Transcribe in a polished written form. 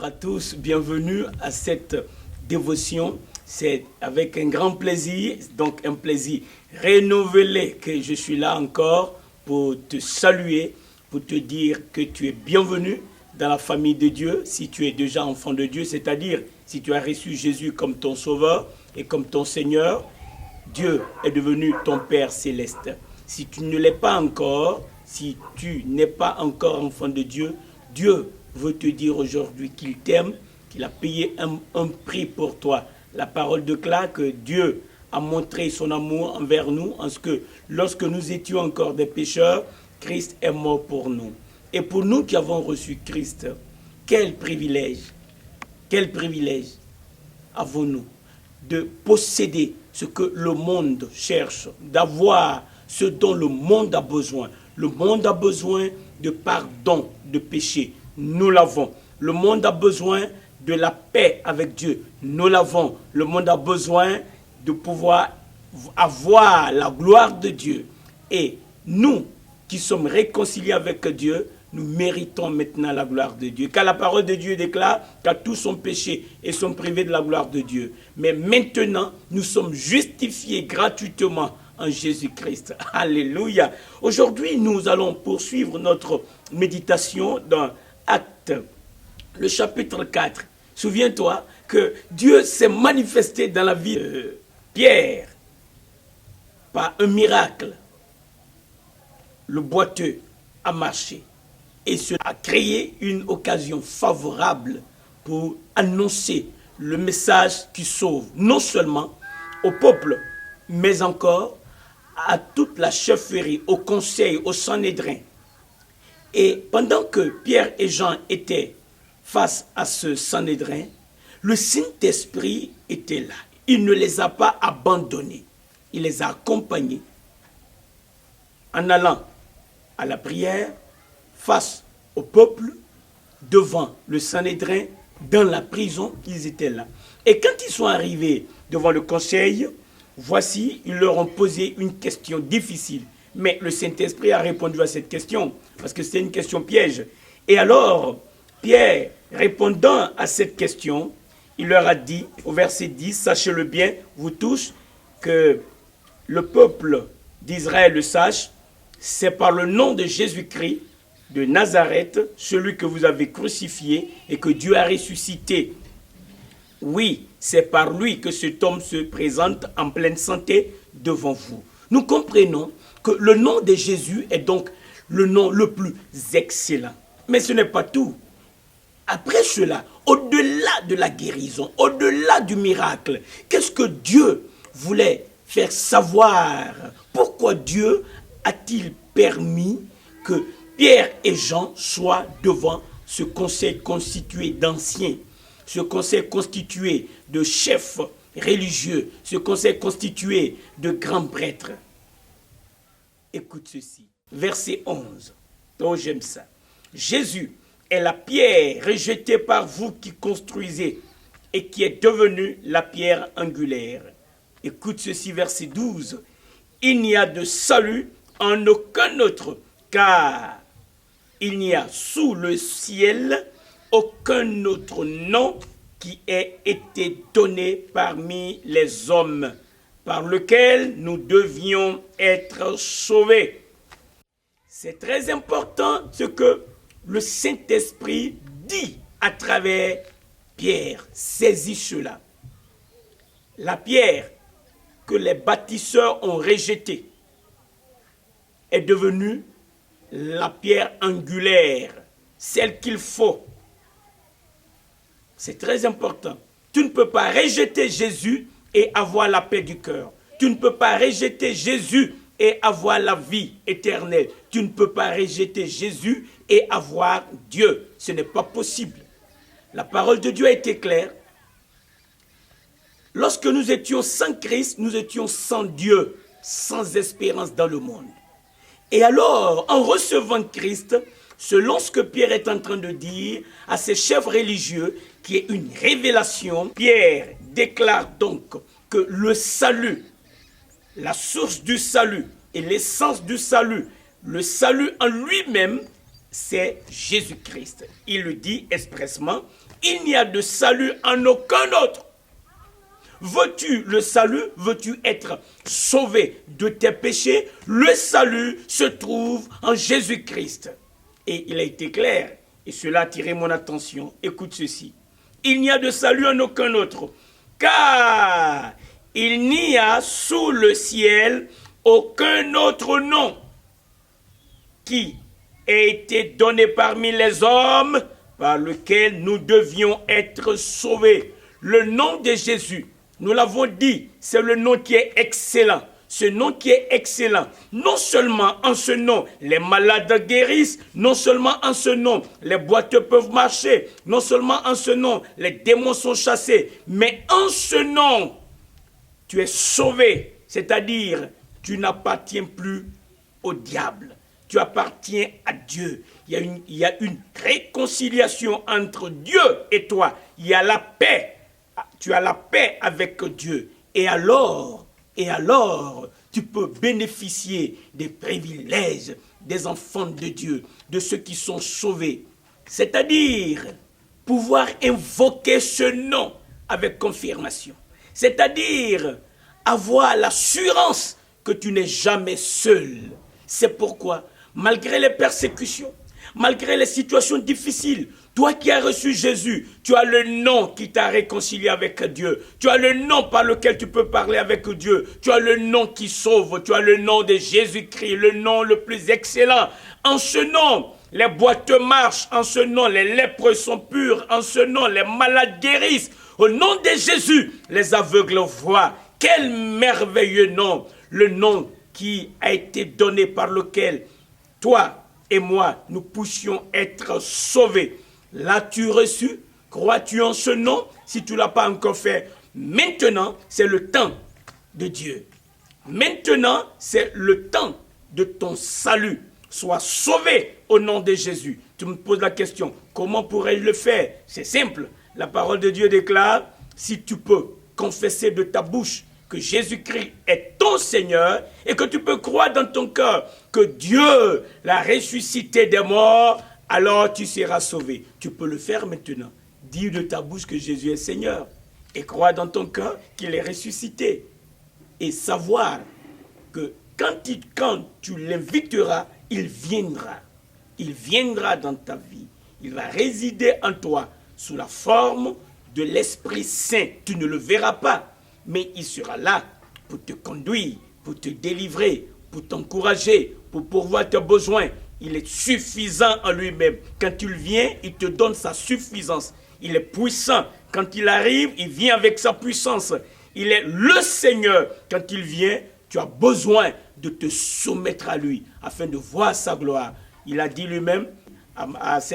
à tous, bienvenue à cette dévotion. C'est avec un grand plaisir, donc un plaisir renouvelé que je suis là encore pour te saluer, pour te dire que tu es bienvenu dans la famille de Dieu, si tu es déjà enfant de Dieu, c'est-à-dire si tu as reçu Jésus comme ton sauveur et comme ton Seigneur, Dieu est devenu ton Père céleste. Si tu ne l'es pas encore, si tu n'es pas encore enfant de Dieu, Dieu veut te dire aujourd'hui qu'il t'aime, qu'il a payé un prix pour toi. La parole déclare que Dieu a montré son amour envers nous, en ce que lorsque nous étions encore des pécheurs, Christ est mort pour nous. Et pour nous qui avons reçu Christ, quel privilège avons-nous de posséder ce que le monde cherche, d'avoir ce dont le monde a besoin. Le monde a besoin de pardon de péché. Nous l'avons. Le monde a besoin de la paix avec Dieu. Nous l'avons. Le monde a besoin de pouvoir avoir la gloire de Dieu. Et nous qui sommes réconciliés avec Dieu, nous méritons maintenant la gloire de Dieu. Car la parole de Dieu déclare qu'à tous sont péchés et sont privés de la gloire de Dieu. Mais maintenant, nous sommes justifiés gratuitement en Jésus-Christ. Alléluia. Aujourd'hui, nous allons poursuivre notre méditation dans Actes, le chapitre 4. Souviens-toi que Dieu s'est manifesté dans la vie de Pierre par un miracle. Le boiteux a marché et cela a créé une occasion favorable pour annoncer le message qui sauve non seulement au peuple, mais encore à toute la chefferie, au conseil, au Sanhédrin. Et pendant que Pierre et Jean étaient face à ce Sanhédrin, le Saint-Esprit était là. Il ne les a pas abandonnés. Il les a accompagnés en allant à la prière, face au peuple, devant le Sanhédrin, dans la prison, ils étaient là. Et quand ils sont arrivés devant le conseil, voici, ils leur ont posé une question difficile. Mais le Saint-Esprit a répondu à cette question, parce que c'était une question piège. Et alors, Pierre, répondant à cette question, il leur a dit, au verset 10, « Sachez-le bien, vous tous, que le peuple d'Israël le sache, c'est par le nom de Jésus-Christ de Nazareth, celui que vous avez crucifié et que Dieu a ressuscité. Oui, c'est par lui que cet homme se présente en pleine santé devant vous. » Nous comprenons que le nom de Jésus est donc le nom le plus excellent. Mais ce n'est pas tout. Après cela, au-delà de la guérison, au-delà du miracle, qu'est-ce que Dieu voulait faire savoir? Pourquoi Dieu a-t-il permis que Pierre et Jean soient devant ce conseil constitué d'anciens, ce conseil constitué de chefs religieux, ce conseil constitué de grands prêtres? Écoute ceci, verset 11. Oh, j'aime ça. Jésus est la pierre rejetée par vous qui construisez et qui est devenue la pierre angulaire. Écoute ceci, verset 12. Il n'y a de salut en aucun autre, car il n'y a sous le ciel aucun autre nom qui ait été donné parmi les hommes, par lequel nous devions être sauvés. C'est très important ce que le Saint-Esprit dit à travers Pierre. Saisis cela. La pierre que les bâtisseurs ont rejetée est devenue la pierre angulaire, celle qu'il faut. C'est très important. Tu ne peux pas rejeter Jésus et avoir la paix du cœur. Tu ne peux pas rejeter Jésus et avoir la vie éternelle. Tu ne peux pas rejeter Jésus et avoir Dieu. Ce n'est pas possible. La parole de Dieu a été claire. Lorsque nous étions sans Christ, nous étions sans Dieu, sans espérance dans le monde. Et alors, en recevant Christ, selon ce que Pierre est en train de dire à ses chefs religieux, qui est une révélation, Pierre déclare donc que le salut, la source du salut et l'essence du salut, le salut en lui-même, c'est Jésus-Christ. Il le dit expressement, Il n'y a de salut en aucun autre. Veux-tu le salut? Veux-tu être sauvé de tes péchés? Le salut se trouve en Jésus-Christ. Et il a été clair, et cela a attiré mon attention. Écoute ceci. Il n'y a de salut en aucun autre, car il n'y a sous le ciel aucun autre nom qui ait été donné parmi les hommes par lequel nous devions être sauvés. Le nom de Jésus, nous l'avons dit, c'est le nom qui est excellent. Ce nom qui est excellent, non seulement en ce nom, les malades guérissent, non seulement en ce nom, les boiteux peuvent marcher, non seulement en ce nom, les démons sont chassés, mais en ce nom, tu es sauvé, c'est-à-dire tu n'appartiens plus au diable, tu appartiens à Dieu. Il y a une réconciliation entre Dieu et toi, il y a la paix, tu as la paix avec Dieu, et alors, tu peux bénéficier des privilèges des enfants de Dieu, de ceux qui sont sauvés. C'est-à-dire pouvoir invoquer ce nom avec confirmation. C'est-à-dire avoir l'assurance que tu n'es jamais seul. C'est pourquoi, malgré les persécutions, malgré les situations difficiles, toi qui as reçu Jésus, tu as le nom qui t'a réconcilié avec Dieu. Tu as le nom par lequel tu peux parler avec Dieu. Tu as le nom qui sauve. Tu as le nom de Jésus-Christ, le nom le plus excellent. En ce nom, les boiteux marchent. En ce nom, les lépreux sont purs. En ce nom, les malades guérissent. Au nom de Jésus, les aveugles voient. Quel merveilleux nom! Le nom qui a été donné par lequel toi et moi, nous puissions être sauvés. L'as-tu reçu? Crois-tu en ce nom? Si tu ne l'as pas encore fait, maintenant, c'est le temps de Dieu. Maintenant, c'est le temps de ton salut. Sois sauvé au nom de Jésus. Tu me poses la question, comment pourrais-je le faire? C'est simple. La parole de Dieu déclare, si tu peux confesser de ta bouche que Jésus-Christ est ton Seigneur et que tu peux croire dans ton cœur que Dieu l'a ressuscité des morts, alors tu seras sauvé. Tu peux le faire maintenant. Dis de ta bouche que Jésus est Seigneur et croire dans ton cœur qu'il est ressuscité. Et savoir que quand tu l'inviteras, il viendra. Il viendra dans ta vie. Il va résider en toi sous la forme de l'Esprit Saint. Tu ne le verras pas, mais il sera là pour te conduire, pour te délivrer, pour t'encourager, pour pourvoir tes besoins. Il est suffisant en lui-même. Quand il vient, il te donne sa suffisance. Il est puissant. Quand il arrive, il vient avec sa puissance. Il est le Seigneur. Quand il vient, tu as besoin de te soumettre à lui afin de voir sa gloire. Il a dit lui-même à cette